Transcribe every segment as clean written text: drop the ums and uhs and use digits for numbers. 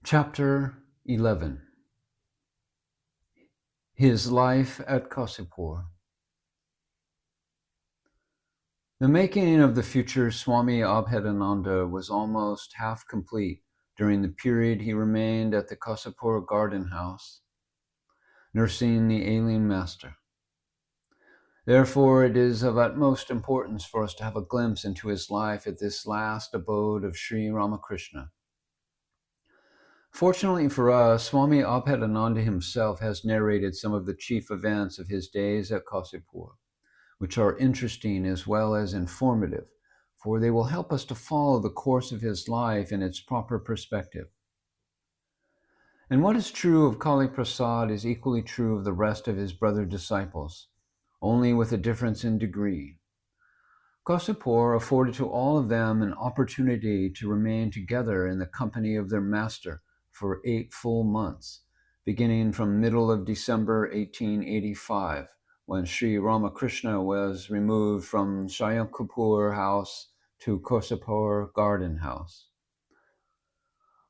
Chapter 11. His Life at Kasipur. The making of the future Swami Abhedananda was almost half complete during the period he remained at the Kasipur garden house, nursing the alien master. Therefore, it is of utmost importance for us to have a glimpse into his life at this last abode of Sri Ramakrishna. Fortunately for us, Swami Abhedananda himself has narrated some of the chief events of his days at Kasipur, which are interesting as well as informative, for they will help us to follow the course of his life in its proper perspective. And what is true of Kali Prasad is equally true of the rest of his brother disciples, only with a difference in degree. Kasipur afforded to all of them an opportunity to remain together in the company of their master for 8 full months, beginning from middle of December 1885, when Sri Ramakrishna was removed from Shayankapur house to Kasipur garden house.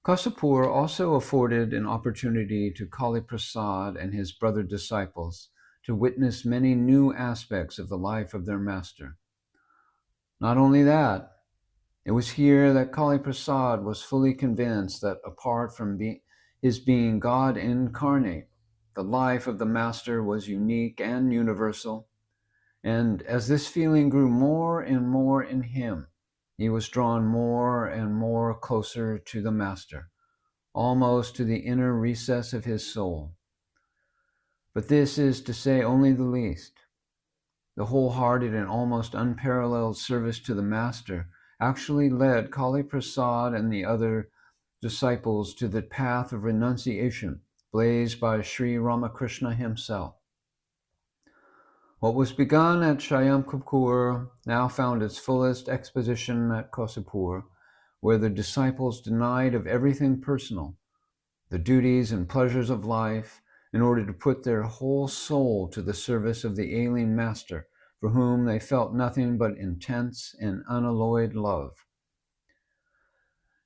Kasipur also afforded an opportunity to Kali Prasad and his brother disciples to witness many new aspects of the life of their master. Not only that, it was here that Kali Prasad was fully convinced that apart from his being God incarnate, the life of the Master was unique and universal. And as this feeling grew more and more in him, he was drawn more and more closer to the Master, almost to the inner recess of his soul. But this is to say only the least. The wholehearted and almost unparalleled service to the Master actually led Kali Prasad and the other disciples to the path of renunciation blazed by Sri Ramakrishna himself. What was begun at Shayankapur now found its fullest exposition at Kasipur, where the disciples denied of everything personal, the duties and pleasures of life, in order to put their whole soul to the service of the alien master, for whom they felt nothing but intense and unalloyed love.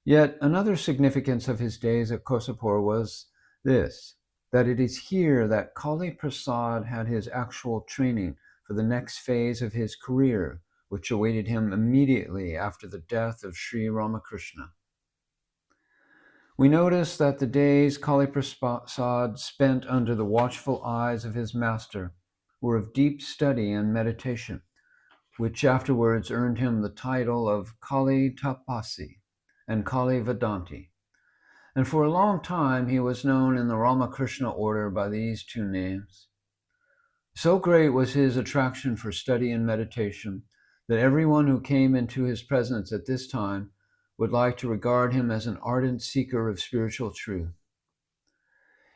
Yet another significance of his days at Kasipur was this, that it is here that Kali Prasad had his actual training for the next phase of his career, which awaited him immediately after the death of Sri Ramakrishna. We notice that the days Kali Prasad spent under the watchful eyes of his master were of deep study and meditation, which afterwards earned him the title of Kali Tapasi and Kali Vedanti. And for a long time he was known in the Ramakrishna order by these two names. So great was his attraction for study and meditation that everyone who came into his presence at this time would like to regard him as an ardent seeker of spiritual truth.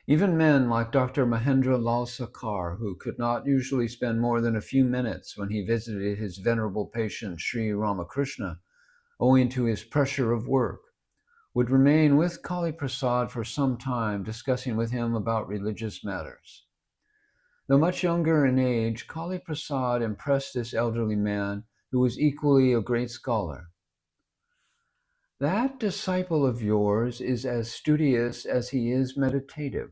Even men like Dr. Mahendra Lal Sakar, who could not usually spend more than a few minutes when he visited his venerable patient Sri Ramakrishna, owing to his pressure of work, would remain with Kali Prasad for some time, discussing with him about religious matters. Though much younger in age, Kali Prasad impressed this elderly man, who was equally a great scholar. "That disciple of yours is as studious as he is meditative.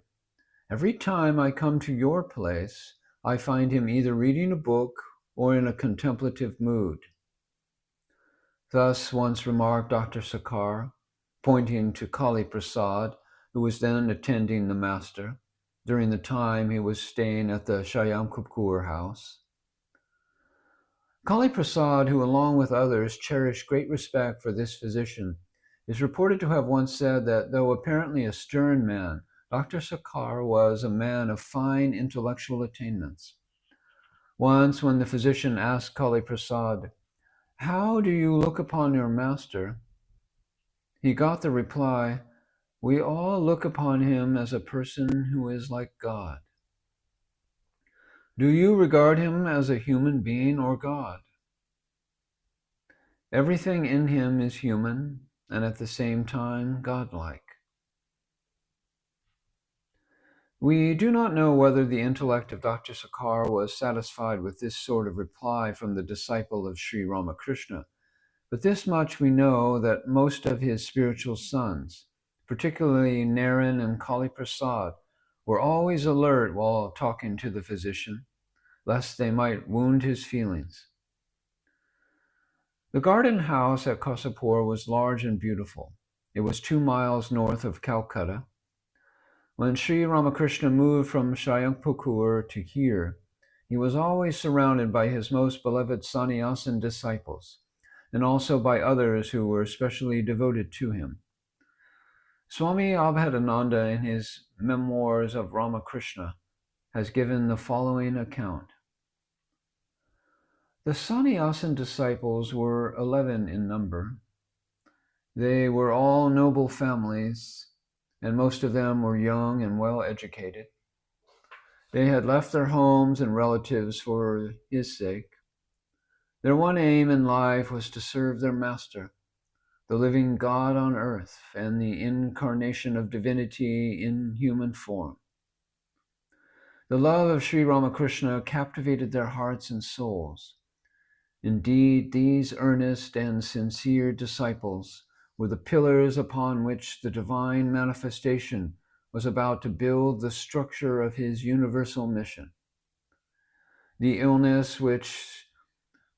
Every time I come to your place, I find him either reading a book or in a contemplative mood." Thus once remarked Dr. Sakar, pointing to Kali Prasad, who was then attending the master during the time he was staying at the Shayankapur house. Kali Prasad, who along with others cherished great respect for this physician, is reported to have once said that though apparently a stern man, Dr. Sakar was a man of fine intellectual attainments. Once when the physician asked Kali Prasad, "How do you look upon your master?" he got the reply, "We all look upon him as a person who is like God." Do you regard him as a human being or God? Everything in him is human and at the same time godlike. We do not know whether the intellect of Dr. Sakar was satisfied with this sort of reply from the disciple of Sri Ramakrishna, but this much we know, that most of his spiritual sons, particularly Naren and Kali Prasad, were always alert while talking to the physician, lest they might wound his feelings. The garden house at Kosapur was large and beautiful. It was 2 miles north of Calcutta. When Sri Ramakrishna moved from Shayangpur to here, he was always surrounded by his most beloved sannyasin disciples, and also by others who were especially devoted to him. Swami Abhedananda, in his Memoirs of Ramakrishna, has given the following account. The sannyasin disciples were 11 in number. They were all noble families, and most of them were young and well educated. They had left their homes and relatives for his sake. Their one aim in life was to serve their master, the living God on earth and the incarnation of divinity in human form. The love of Sri Ramakrishna captivated their hearts and souls. Indeed, these earnest and sincere disciples were the pillars upon which the divine manifestation was about to build the structure of his universal mission. The illness which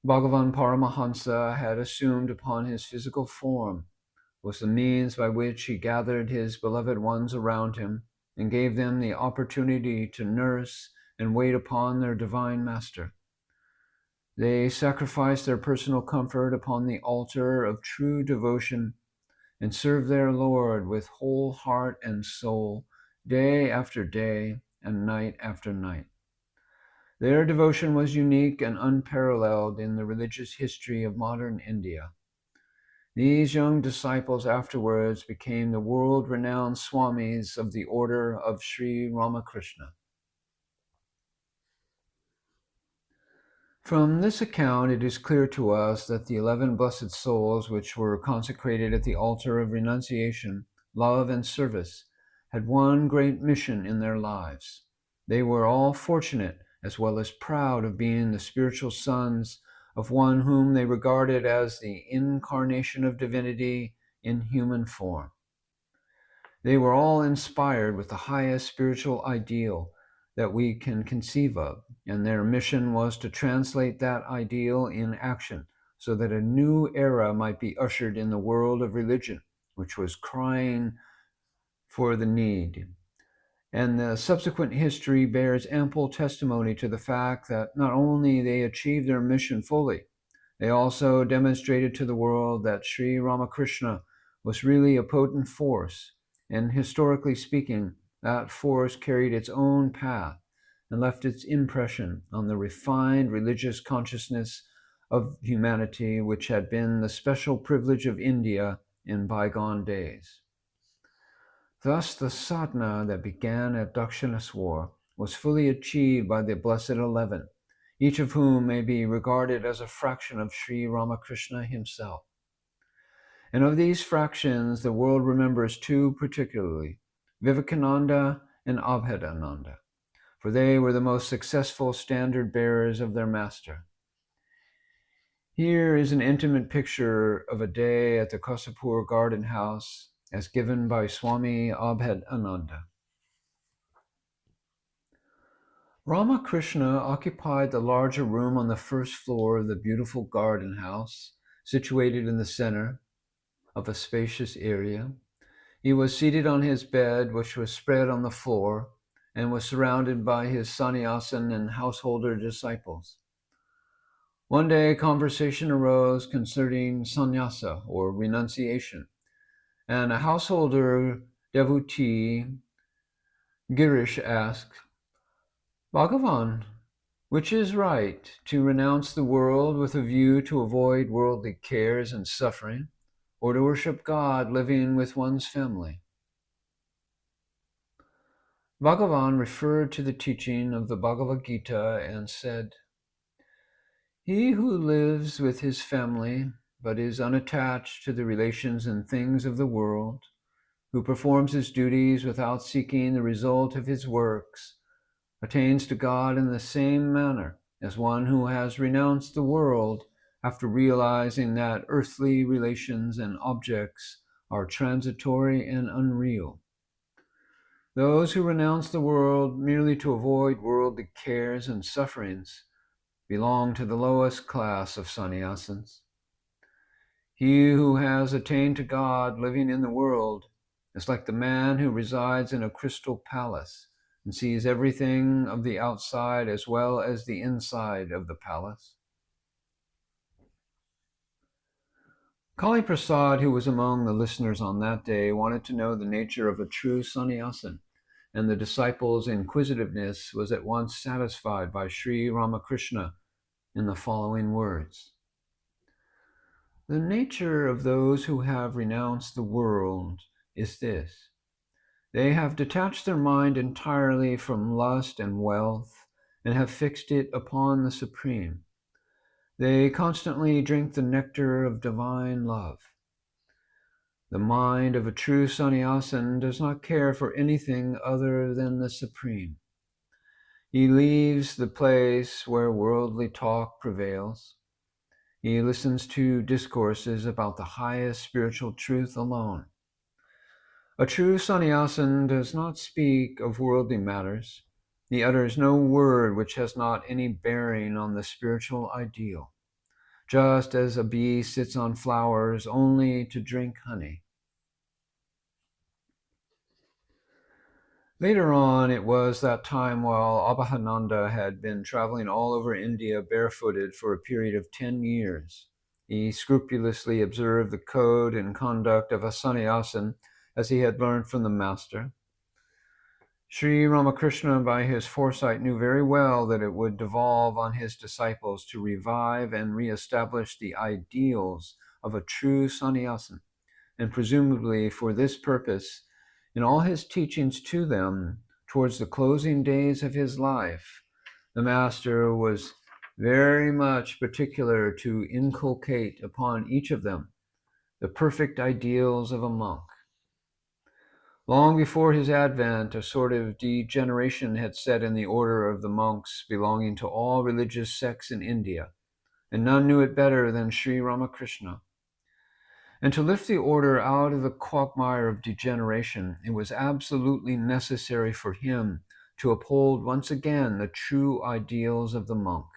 Bhagavan Paramahansa had assumed upon his physical form was the means by which he gathered his beloved ones around him and gave them the opportunity to nurse and wait upon their divine master. They sacrificed their personal comfort upon the altar of true devotion and served their Lord with whole heart and soul, day after day and night after night. Their devotion was unique and unparalleled in the religious history of modern India. These young disciples afterwards became the world-renowned Swamis of the Order of Sri Ramakrishna. From this account, it is clear to us that the 11 blessed souls which were consecrated at the altar of renunciation, love, and service had one great mission in their lives. They were all fortunate as well as proud of being the spiritual sons of one whom they regarded as the incarnation of divinity in human form. They were all inspired with the highest spiritual ideal that we can conceive of, and their mission was to translate that ideal in action so that a new era might be ushered in the world of religion, which was crying for the need. And the subsequent history bears ample testimony to the fact that not only they achieved their mission fully, they also demonstrated to the world that Sri Ramakrishna was really a potent force, and historically speaking, that force carried its own path and left its impression on the refined religious consciousness of humanity, which had been the special privilege of India in bygone days. Thus, the sadhana that began at Dakshinaswar was fully achieved by the Blessed 11, each of whom may be regarded as a fraction of Sri Ramakrishna himself. And of these fractions, the world remembers two particularly, Vivekananda and Abhedananda, for they were the most successful standard bearers of their master. Here is an intimate picture of a day at the Kosapur garden house as given by Swami Abhedananda. Ramakrishna occupied the larger room on the first floor of the beautiful garden house, situated in the center of a spacious area. He was seated on his bed, which was spread on the floor, and was surrounded by his sannyasin and householder disciples. One day, conversation arose concerning sannyasa, or renunciation, and a householder devotee, Girish, asked, Bhagavan, which is right, to renounce the world with a view to avoid worldly cares and suffering, or to worship God living with one's family? Bhagavan referred to the teaching of the Bhagavad Gita and said, He who lives with his family but is unattached to the relations and things of the world, who performs his duties without seeking the result of his works, attains to God in the same manner as one who has renounced the world after realizing that earthly relations and objects are transitory and unreal. Those who renounce the world merely to avoid worldly cares and sufferings belong to the lowest class of sannyasins. He who has attained to God living in the world is like the man who resides in a crystal palace and sees everything of the outside as well as the inside of the palace. Kali Prasad, who was among the listeners on that day, wanted to know the nature of a true sannyasin, and the disciples' inquisitiveness was at once satisfied by Sri Ramakrishna in the following words. The nature of those who have renounced the world is this. They have detached their mind entirely from lust and wealth and have fixed it upon the Supreme. They constantly drink the nectar of divine love. The mind of a true sannyasin does not care for anything other than the Supreme. He leaves the place where worldly talk prevails. He listens to discourses about the highest spiritual truth alone. A true sannyasin does not speak of worldly matters. He utters no word which has not any bearing on the spiritual ideal, just as a bee sits on flowers only to drink honey. Later on, it was that time while Abhedananda had been traveling all over India barefooted for a period of 10 years. He scrupulously observed the code and conduct of a sannyasin as he had learned from the master. Sri Ramakrishna, by his foresight, knew very well that it would devolve on his disciples to revive and re-establish the ideals of a true sannyasin, and presumably for this purpose, in all his teachings to them towards the closing days of his life, the master was very much particular to inculcate upon each of them the perfect ideals of a monk. Long before his advent, a sort of degeneration had set in the order of the monks belonging to all religious sects in India, and none knew it better than Sri Ramakrishna. And to lift the order out of the quagmire of degeneration, it was absolutely necessary for him to uphold once again the true ideals of the monk.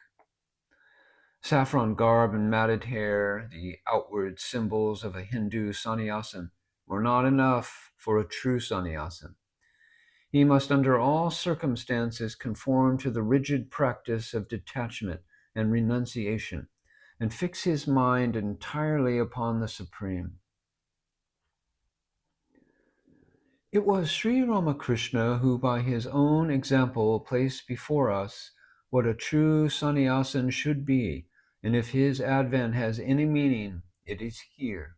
Saffron garb and matted hair, the outward symbols of a Hindu sannyasin, were not enough for a true sannyasin. He must under all circumstances conform to the rigid practice of detachment and renunciation, and fix his mind entirely upon the Supreme. It was Sri Ramakrishna who, by his own example, placed before us what a true sannyasin should be, and if his advent has any meaning, it is here.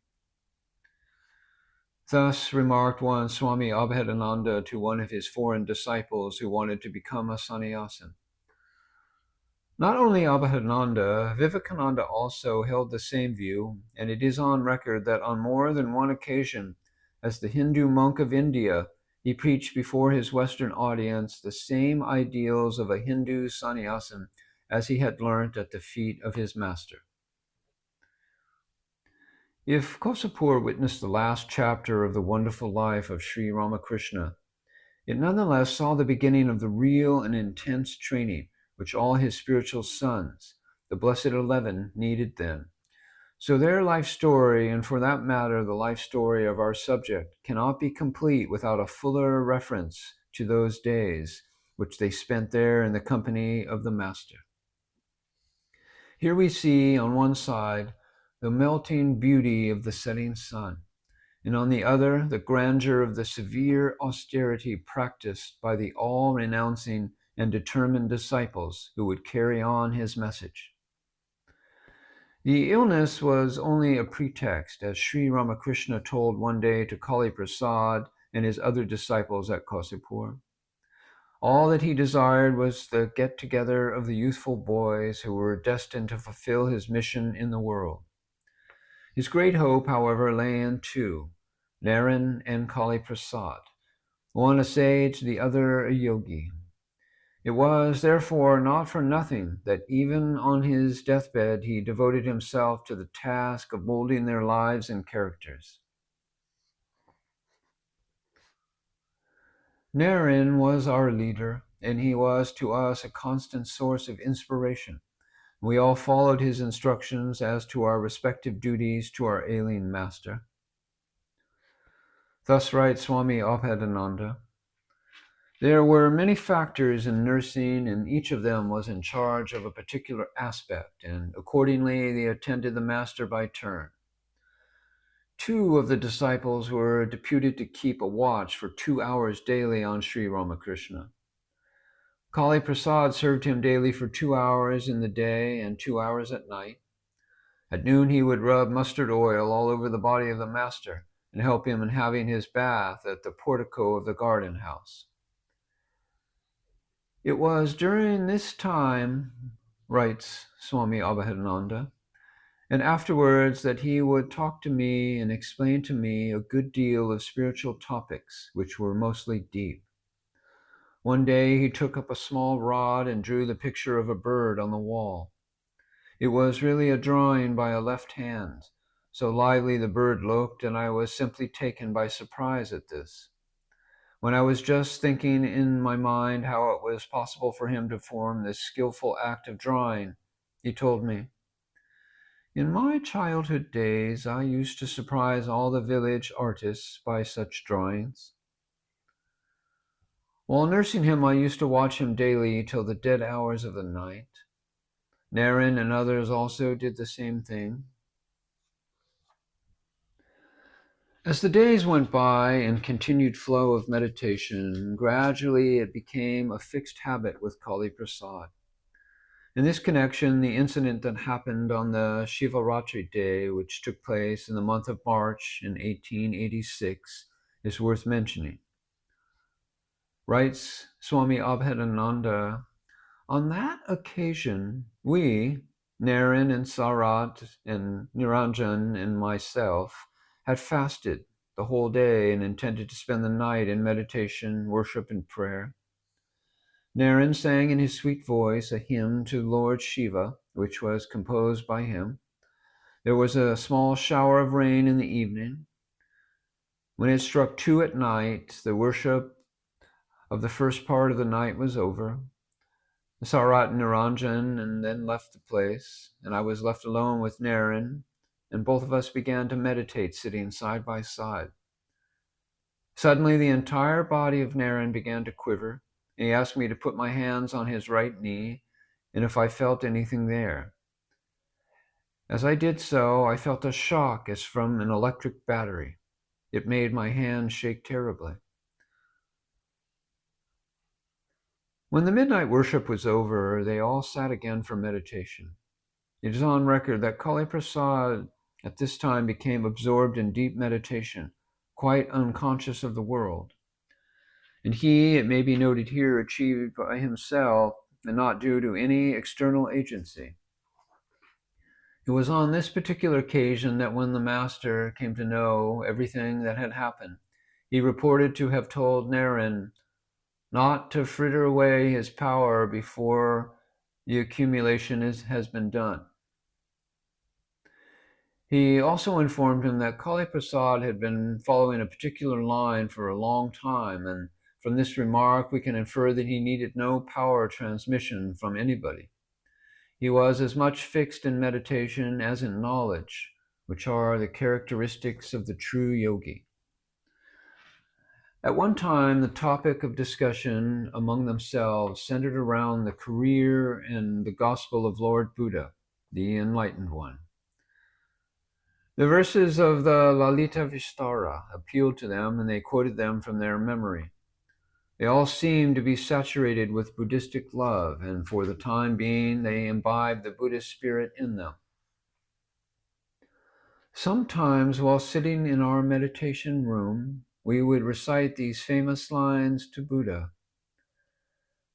Thus remarked one Swami Abhedananda to one of his foreign disciples who wanted to become a sannyasin. Not only Abhedananda, Vivekananda also held the same view, and it is on record that on more than one occasion, as the Hindu monk of India, he preached before his Western audience the same ideals of a Hindu sannyasin as he had learnt at the feet of his master. If Kosapur witnessed the last chapter of the wonderful life of Sri Ramakrishna, it nonetheless saw the beginning of the real and intense training which all his spiritual sons, the Blessed 11, needed then. So their life story, and for that matter the life story of our subject, cannot be complete without a fuller reference to those days which they spent there in the company of the Master. Here we see on one side the melting beauty of the setting sun, and on the other, the grandeur of the severe austerity practiced by the all-renouncing and determined disciples who would carry on his message. The illness was only a pretext, as Sri Ramakrishna told one day to Kali Prasad and his other disciples at Kosipur. All that he desired was the get-together of the youthful boys who were destined to fulfill his mission in the world. His great hope, however, lay in two, Naren and Kali Prasad, one a sage, the other a yogi. It was, therefore, not for nothing that even on his deathbed he devoted himself to the task of molding their lives and characters. Naren was our leader, and he was to us a constant source of inspiration. We all followed his instructions as to our respective duties to our alien master. Thus writes Swami Abhedananda. There were many factors in nursing, and each of them was in charge of a particular aspect, and accordingly they attended the master by turn. Two of the disciples were deputed to keep a watch for 2 hours daily on Sri Ramakrishna. Kali Prasad served him daily for 2 hours in the day and 2 hours at night. At noon he would rub mustard oil all over the body of the master and help him in having his bath at the portico of the garden house. It was during this time, writes Swami Abhedananda, and afterwards that he would talk to me and explain to me a good deal of spiritual topics, which were mostly deep. One day he took up a small rod and drew the picture of a bird on the wall. It was really a drawing by a left hand. So lively the bird looked, and I was simply taken by surprise at this. When I was just thinking in my mind how it was possible for him to perform this skillful act of drawing, he told me, "In my childhood days, I used to surprise all the village artists by such drawings." While nursing him, I used to watch him daily till the dead hours of the night. Naren and others also did the same thing. As the days went by in continued flow of meditation, gradually it became a fixed habit with Kali Prasad. In this connection, the incident that happened on the Shivaratri day, which took place in the month of March in 1886, is worth mentioning. Writes Swami Abhedananda, on that occasion, we, Naren and Sarat and Niranjan and myself, had fasted the whole day and intended to spend the night in meditation, worship, and prayer. Naren sang in his sweet voice a hymn to Lord Shiva, which was composed by him. There was a small shower of rain in the evening. When it struck 2 at night, the worship of the first part of the night was over. Sarat and Niranjan and then left the place, and I was left alone with Naren, and both of us began to meditate sitting side by side. Suddenly the entire body of Naren began to quiver, and he asked me to put my hands on his right knee and if I felt anything there. As I did so, I felt a shock as from an electric battery. It made my hand shake terribly. When the midnight worship was over, they all sat again for meditation. It is on record that Kali Prasad at this time became absorbed in deep meditation, quite unconscious of the world. And he, it may be noted here, achieved by himself and not due to any external agency. It was on this particular occasion that when the master came to know everything that had happened, he reported to have told Naren not to fritter away his power before the accumulation has been done. He also informed him that Kali Prasad had been following a particular line for a long time, and from this remark we can infer that he needed no power transmission from anybody. He was as much fixed in meditation as in knowledge, which are the characteristics of the true yogi. At one time, the topic of discussion among themselves centered around the career and the gospel of Lord Buddha, the Enlightened One. The verses of the Lalita Vistara appealed to them, and they quoted them from their memory. They all seemed to be saturated with Buddhistic love, and for the time being, they imbibed the Buddhist spirit in them. Sometimes, while sitting in our meditation room, we would recite these famous lines to Buddha.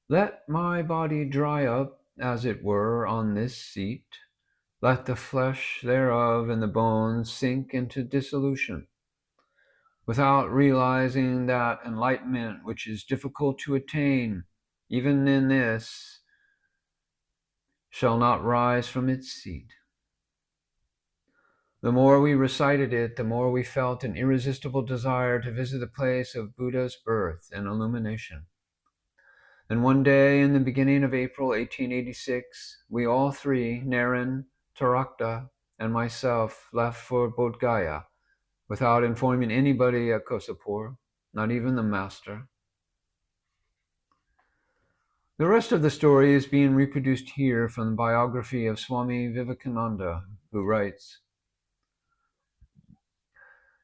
Let my body dry up, as it were, on this seat. Let the flesh thereof and the bones sink into dissolution, without realizing that enlightenment which is difficult to attain, even in this, shall not rise from its seat. The more we recited it, the more we felt an irresistible desire to visit the place of Buddha's birth and illumination. And one day in the beginning of April 1886, we all three, Naren, Tarakta, and myself, left for Bodh Gaya without informing anybody at Kosapur, not even the master. The rest of the story is being reproduced here from the biography of Swami Vivekananda, who writes,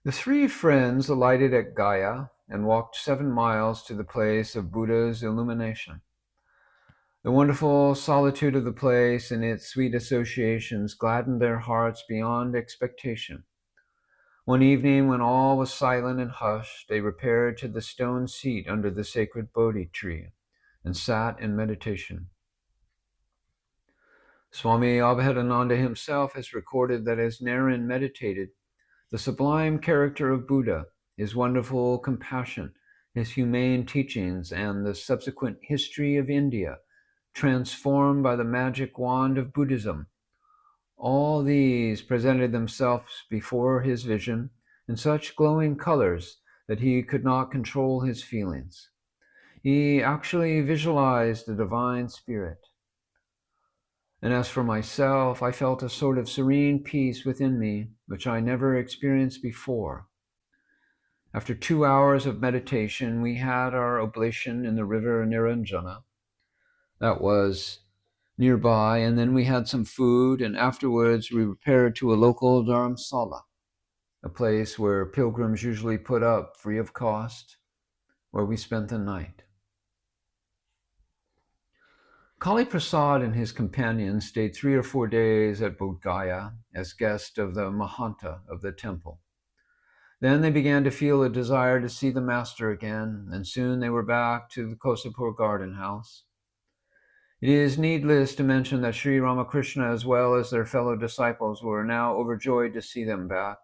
"The three friends alighted at Gaya and walked 7 miles to the place of Buddha's illumination. The wonderful solitude of the place and its sweet associations gladdened their hearts beyond expectation. One evening, when all was silent and hushed, they repaired to the stone seat under the sacred Bodhi tree and sat in meditation. Swami Abhedananda himself has recorded that as Naren meditated, the sublime character of Buddha, his wonderful compassion, his humane teachings, and the subsequent history of India, transformed by the magic wand of Buddhism, all these presented themselves before his vision in such glowing colors that he could not control his feelings. He actually visualized the divine spirit. And as for myself, I felt a sort of serene peace within me, which I never experienced before. After 2 hours of meditation, we had our oblation in the river Niranjana. That was nearby, and then we had some food, and afterwards we repaired to a local dharamsala, a place where pilgrims usually put up free of cost, where we spent the night. Kali Prasad and his companions stayed 3 or 4 days at Bodh Gaya as guests of the Mahanta of the temple. Then they began to feel a desire to see the master again, and soon they were back to the Kosapur garden house. It is needless to mention that Sri Ramakrishna, as well as their fellow disciples, were now overjoyed to see them back.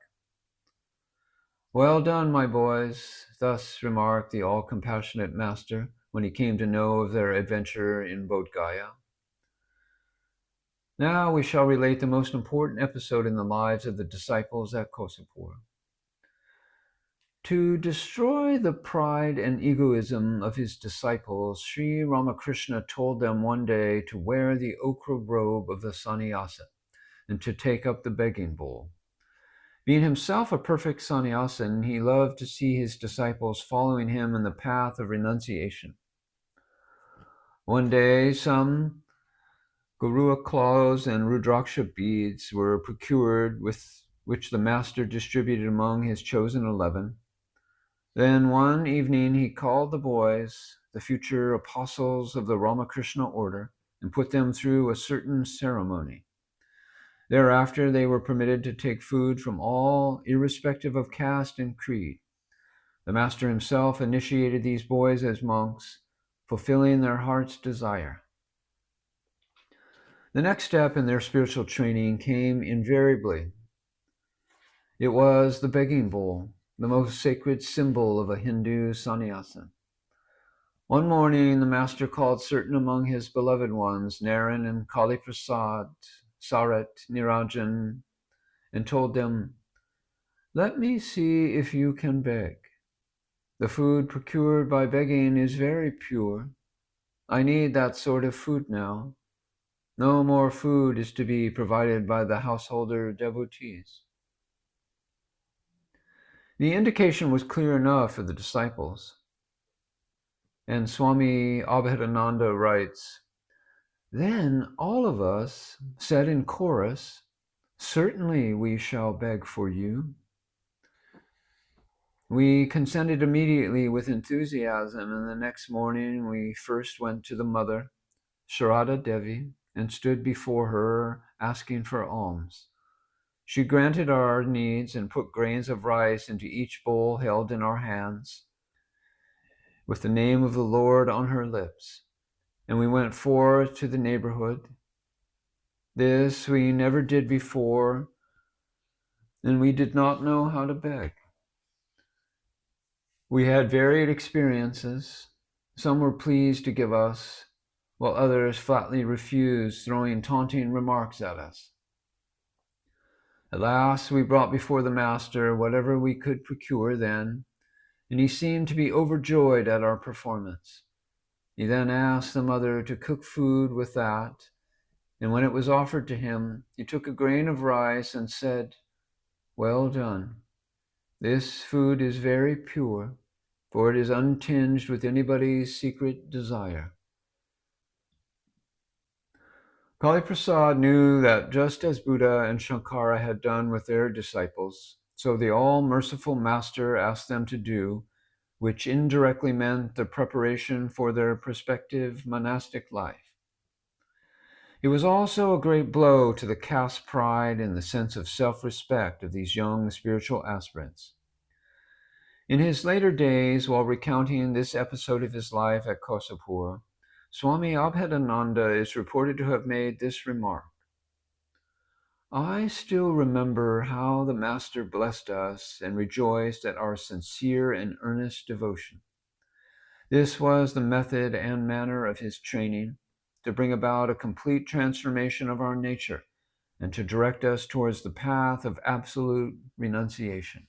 "Well done, my boys," thus remarked the all-compassionate master when he came to know of their adventure in Bodh Gaya. Now we shall relate the most important episode in the lives of the disciples at Kosapur. To destroy the pride and egoism of his disciples, Sri Ramakrishna told them one day to wear the ochre robe of the sannyasa and to take up the begging bowl. Being himself a perfect sannyasin, he loved to see his disciples following him in the path of renunciation. One day, some Garua claws and Rudraksha beads were procured, with which the master distributed among his chosen 11. Then one evening he called the boys, the future apostles of the Ramakrishna order, and put them through a certain ceremony. Thereafter they were permitted to take food from all, irrespective of caste and creed. The master himself initiated these boys as monks, fulfilling their heart's desire. The next step in their spiritual training came invariably. It was the begging bowl, the most sacred symbol of a Hindu sannyasin. One morning, the master called certain among his beloved ones, Naren and Kali Prasad, Sarat, Niranjan, and told them, "Let me see if you can beg. The food procured by begging is very pure. I need that sort of food now. No more food is to be provided by the householder devotees." The indication was clear enough for the disciples. And Swami Abhedananda writes, "Then all of us said in chorus, 'Certainly we shall beg for you.' We consented immediately with enthusiasm, and the next morning we first went to the mother, Sharada Devi, and stood before her asking for alms. She granted our needs and put grains of rice into each bowl held in our hands, with the name of the Lord on her lips, and we went forth to the neighborhood. This we never did before, and we did not know how to beg. We had varied experiences. Some were pleased to give us, while others flatly refused, throwing taunting remarks at us. At last we brought before the master whatever we could procure then, and he seemed to be overjoyed at our performance. He then asked the mother to cook food with that, and when it was offered to him, he took a grain of rice and said, "Well done. This food is very pure, for it is untinged with anybody's secret desire." Kali Prasad knew that just as Buddha and Shankara had done with their disciples, so the all-merciful master asked them to do, which indirectly meant the preparation for their prospective monastic life. It was also a great blow to the caste pride and the sense of self-respect of these young spiritual aspirants. In his later days, while recounting this episode of his life at Kosapur, Swami Abhedananda is reported to have made this remark: "I still remember how the Master blessed us and rejoiced at our sincere and earnest devotion. This was the method and manner of his training, to bring about a complete transformation of our nature and to direct us towards the path of absolute renunciation."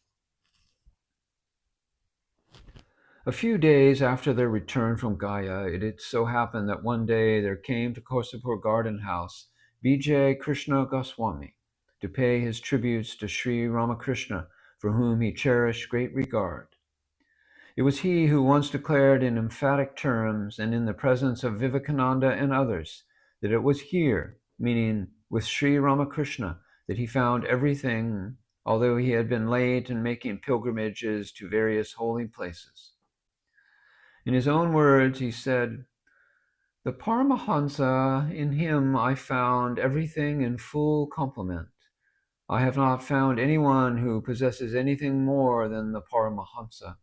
A few days after their return from Gaya, it so happened that one day there came to Kosapur Garden House B.J. Krishna Goswami to pay his tributes to Sri Ramakrishna, for whom he cherished great regard. It was he who once declared in emphatic terms and in the presence of Vivekananda and others that it was here, meaning with Sri Ramakrishna, that he found everything, although he had been late in making pilgrimages to various holy places. In his own words, he said, "The Paramahansa, in him I found everything in full complement. I have not found anyone who possesses anything more than the Paramahansa."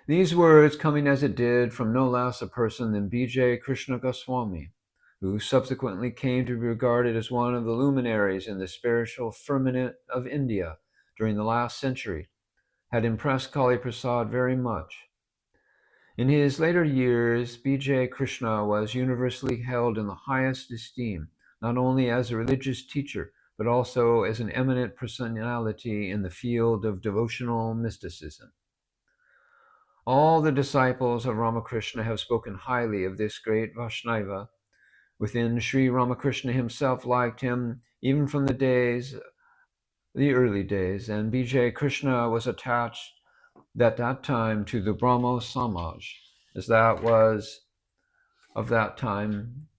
These words coming as it did from no less a person than B.J. Krishna Goswami, who subsequently came to be regarded as one of the luminaries in the spiritual firmament of India during the last century, had impressed Kali Prasad very much. In his later years, B.J. Krishna was universally held in the highest esteem, not only as a religious teacher, but also as an eminent personality in the field of devotional mysticism. All the disciples of Ramakrishna have spoken highly of this great Vaishnava. Within, Sri Ramakrishna himself liked him even from the early days, and B.J. Krishna was attached at that time to the Brahmo Samaj, as that was of that time.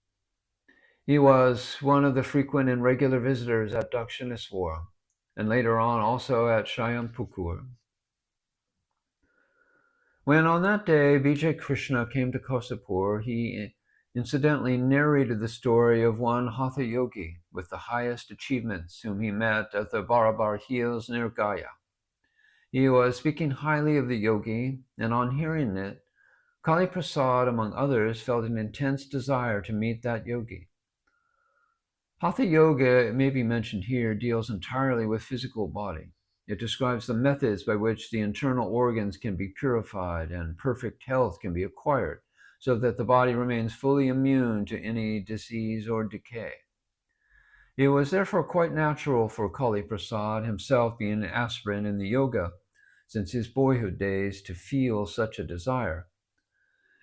He was one of the frequent and regular visitors at Dakshineswar, and later on also at Shayampukur. When on that day B.J. Krishna came to Kosapur, he incidentally narrated the story of one Hatha Yogi with the highest achievements whom he met at the Barabar Hills near Gaya. He was speaking highly of the yogi, and on hearing it, Kali Prasad, among others, felt an intense desire to meet that yogi. Hatha Yoga, it may be mentioned here, deals entirely with physical body. It describes the methods by which the internal organs can be purified and perfect health can be acquired, so that the body remains fully immune to any disease or decay. It was therefore quite natural for Kali Prasad, himself being an aspirant in the yoga since his boyhood days, to feel such a desire.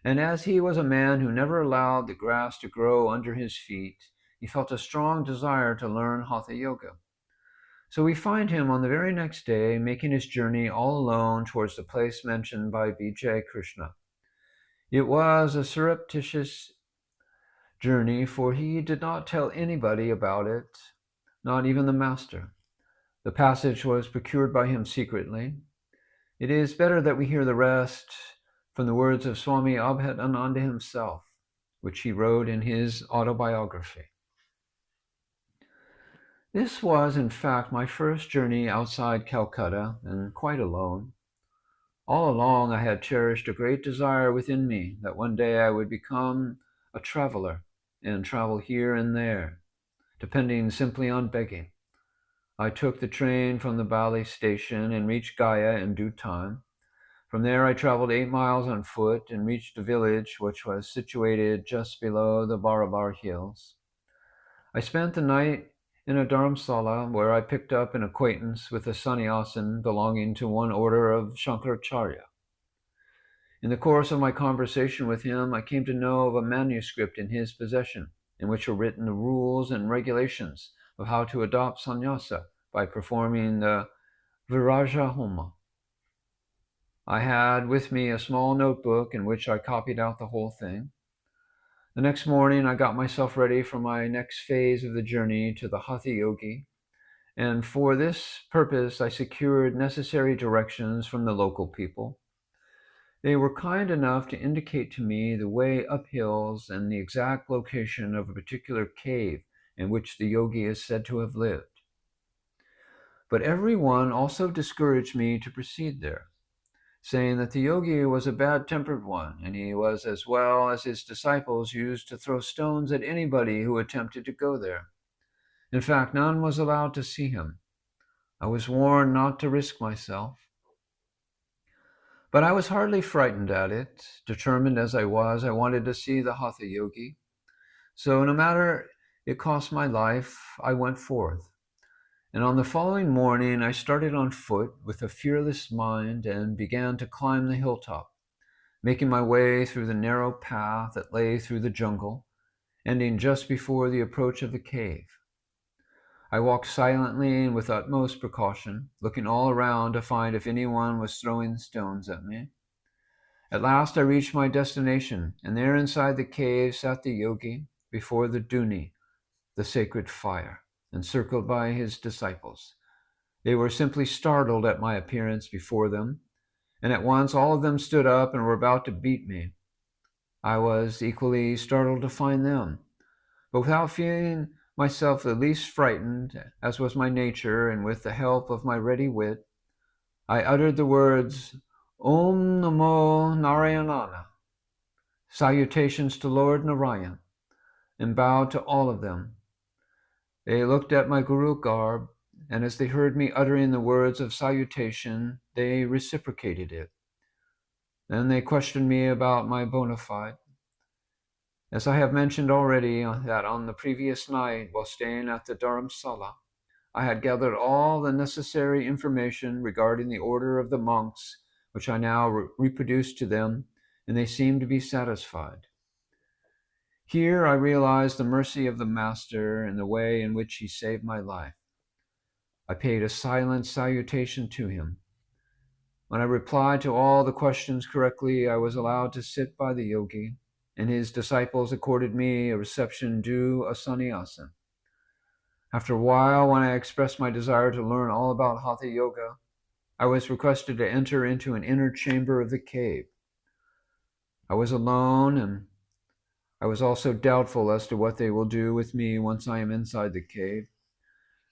And as he was a man who never allowed the grass to grow under his feet, he felt a strong desire to learn Hatha Yoga. So we find him on the very next day making his journey all alone towards the place mentioned by B.J. Krishna. It was a surreptitious journey, for he did not tell anybody about it, not even the master. The passage was procured by him secretly. It is better that we hear the rest from the words of Swami Abhedananda himself, which he wrote in his autobiography. This was, in fact, my first journey outside Calcutta, and quite alone. All along I had cherished a great desire within me that one day I would become a traveler and travel here and there, depending simply on begging. I took the train from the Bali station and reached Gaya in due time. From there I traveled 8 miles on foot and reached a village which was situated just below the Barabar Hills. I spent the night in a dharamsala where I picked up an acquaintance with a sannyasin belonging to one order of Shankaracharya. In the course of my conversation with him, I came to know of a manuscript in his possession in which were written the rules and regulations of how to adopt sannyasa by performing the Viraja Homa. I had with me a small notebook in which I copied out the whole thing. The next morning, I got myself ready for my next phase of the journey to the Hatha Yogi, and for this purpose, I secured necessary directions from the local people. They were kind enough to indicate to me the way up hills and the exact location of a particular cave in which the yogi is said to have lived. But everyone also discouraged me to proceed there, saying that the yogi was a bad-tempered one, and he was, as well as his disciples, used to throw stones at anybody who attempted to go there. In fact, none was allowed to see him. I was warned not to risk myself. But I was hardly frightened at it. Determined as I was, I wanted to see the Hatha Yogi. So no matter it cost my life, I went forth. And on the following morning, I started on foot with a fearless mind and began to climb the hilltop, making my way through the narrow path that lay through the jungle, ending just before the approach of the cave. I walked silently and with utmost precaution, looking all around to find if anyone was throwing stones at me. At last I reached my destination, and there inside the cave sat the yogi before the dhuni, the sacred fire, encircled by his disciples. They were simply startled at my appearance before them, and at once all of them stood up and were about to beat me. I was equally startled to find them, but without feeling myself the least frightened, as was my nature, and with the help of my ready wit, I uttered the words, Om Namo Narayanana, salutations to Lord Narayan, and bowed to all of them. They looked at my guru garb, and as they heard me uttering the words of salutation, they reciprocated it. Then they questioned me about my bona fide. As I have mentioned already, that on the previous night, while staying at the dharamsala, I had gathered all the necessary information regarding the order of the monks, which I now reproduced to them, and they seemed to be satisfied. Here I realized the mercy of the Master and the way in which he saved my life. I paid a silent salutation to him. When I replied to all the questions correctly, I was allowed to sit by the yogi, and his disciples accorded me a reception due a sannyasin. After a while, when I expressed my desire to learn all about Hatha Yoga, I was requested to enter into an inner chamber of the cave. I was alone, and I was also doubtful as to what they will do with me once I am inside the cave.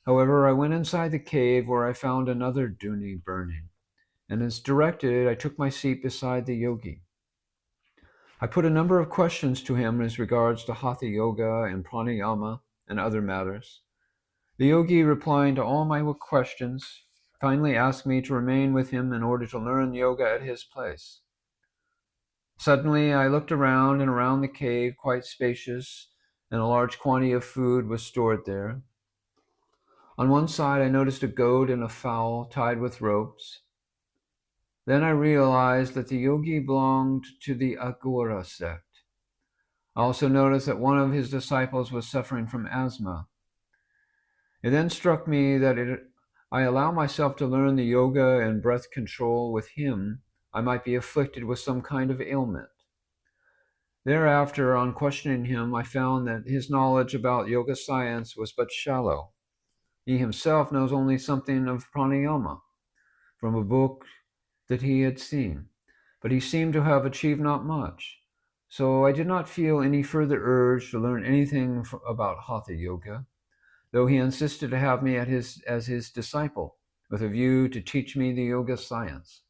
However, I went inside the cave where I found another dhuni burning, and as directed, I took my seat beside the yogi. I put a number of questions to him as regards to Hatha Yoga and pranayama and other matters. The yogi, replying to all my questions, kindly asked me to remain with him in order to learn yoga at his place. Suddenly, I looked around, and around the cave, quite spacious, and a large quantity of food was stored there. On one side, I noticed a goat and a fowl tied with ropes. Then I realized that the yogi belonged to the Agora sect. I also noticed that one of his disciples was suffering from asthma. It then struck me that if I allow myself to learn the yoga and breath control with him, I might be afflicted with some kind of ailment. Thereafter, on questioning him, I found that his knowledge about yoga science was but shallow. He himself knows only something of pranayama from a book that he had seen, but he seemed to have achieved not much. So I did not feel any further urge to learn anything about Hatha Yoga, though he insisted to have me as his disciple, with a view to teach me the yoga science.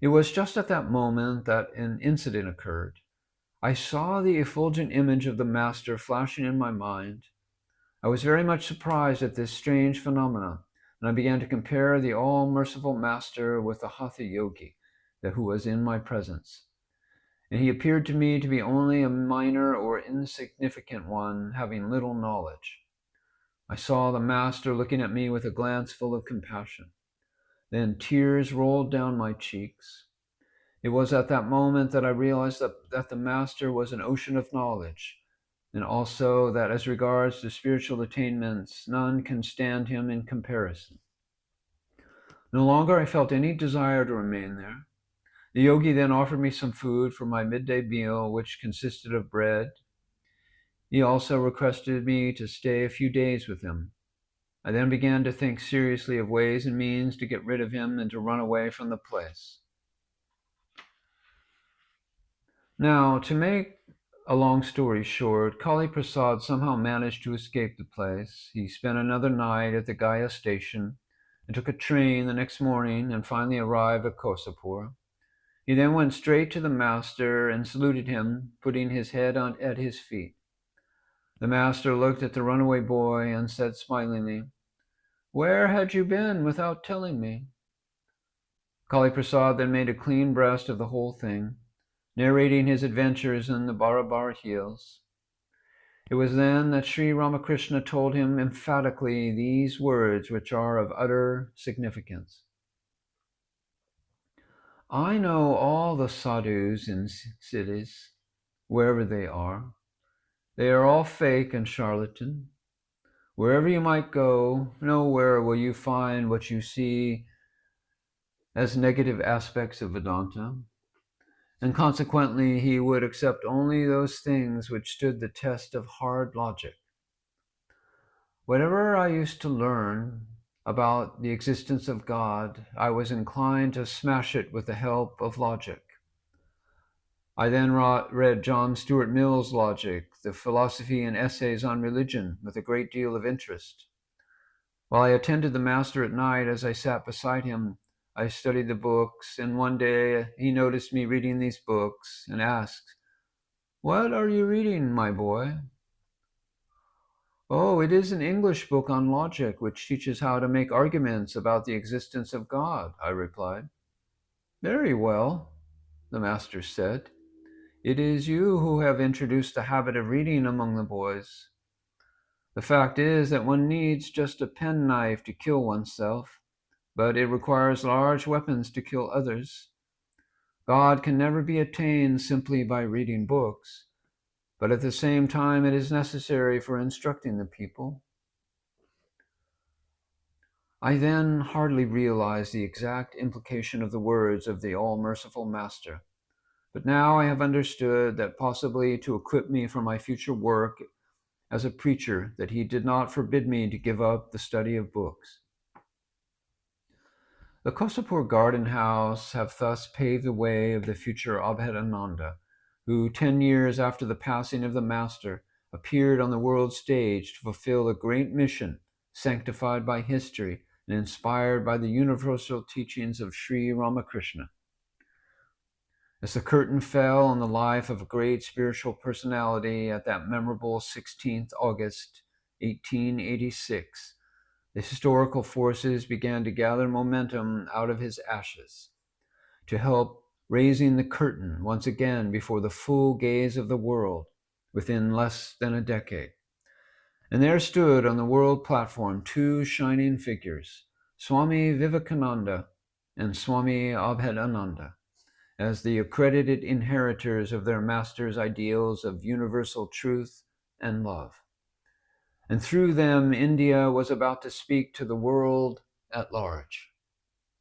It was just at that moment that an incident occurred. I saw the effulgent image of the Master flashing in my mind. I was very much surprised at this strange phenomenon, and I began to compare the all-merciful Master with the Hatha Yogi who was in my presence. And he appeared to me to be only a minor or insignificant one, having little knowledge. I saw the Master looking at me with a glance full of compassion. Then tears rolled down my cheeks. It was at that moment that I realized that the Master was an ocean of knowledge, and also that as regards to spiritual attainments, none can stand him in comparison. No longer I felt any desire to remain there. The yogi then offered me some food for my midday meal, which consisted of bread. He also requested me to stay a few days with him. I then began to think seriously of ways and means to get rid of him and to run away from the place. Now, to make a long story short, Kali Prasad somehow managed to escape the place. He spent another night at the Gaya station and took a train the next morning and finally arrived at Kosapur. He then went straight to the Master and saluted him, putting his head at his feet. The Master looked at the runaway boy and said smilingly, "Where had you been without telling me?" Kali Prasad then made a clean breast of the whole thing, narrating his adventures in the Barabar hills. It was then that Sri Ramakrishna told him emphatically these words, which are of utter significance. I know all the sadhus in cities, wherever they are. They are all fake and charlatan. Wherever you might go, nowhere will you find what you see as negative aspects of Vedanta. And consequently, he would accept only those things which stood the test of hard logic. Whatever I used to learn about the existence of God, I was inclined to smash it with the help of logic. I then read John Stuart Mill's logic, the philosophy and essays on religion, with a great deal of interest. While I attended the Master at night, as I sat beside him, I studied the books, and one day he noticed me reading these books and asked, "What are you reading, my boy?" "Oh, it is an English book on logic, which teaches how to make arguments about the existence of God," I replied. "Very well," the Master said. "It is you who have introduced the habit of reading among the boys. The fact is that one needs just a penknife to kill oneself, but it requires large weapons to kill others. God can never be attained simply by reading books, but at the same time it is necessary for instructing the people." I then hardly realized the exact implication of the words of the all-merciful Master, but now I have understood that possibly to equip me for my future work as a preacher, that he did not forbid me to give up the study of books. The Kosapur garden house have thus paved the way of the future Abhedananda, who 10 years after the passing of the Master appeared on the world stage to fulfill a great mission sanctified by history and inspired by the universal teachings of Sri Ramakrishna. As the curtain fell on the life of a great spiritual personality at that memorable 16th August 1886, the historical forces began to gather momentum out of his ashes to help raising the curtain once again before the full gaze of the world within less than a decade. And there stood on the world platform two shining figures, Swami Vivekananda and Swami Abhedananda, as the accredited inheritors of their master's ideals of universal truth and love. And through them, India was about to speak to the world at large.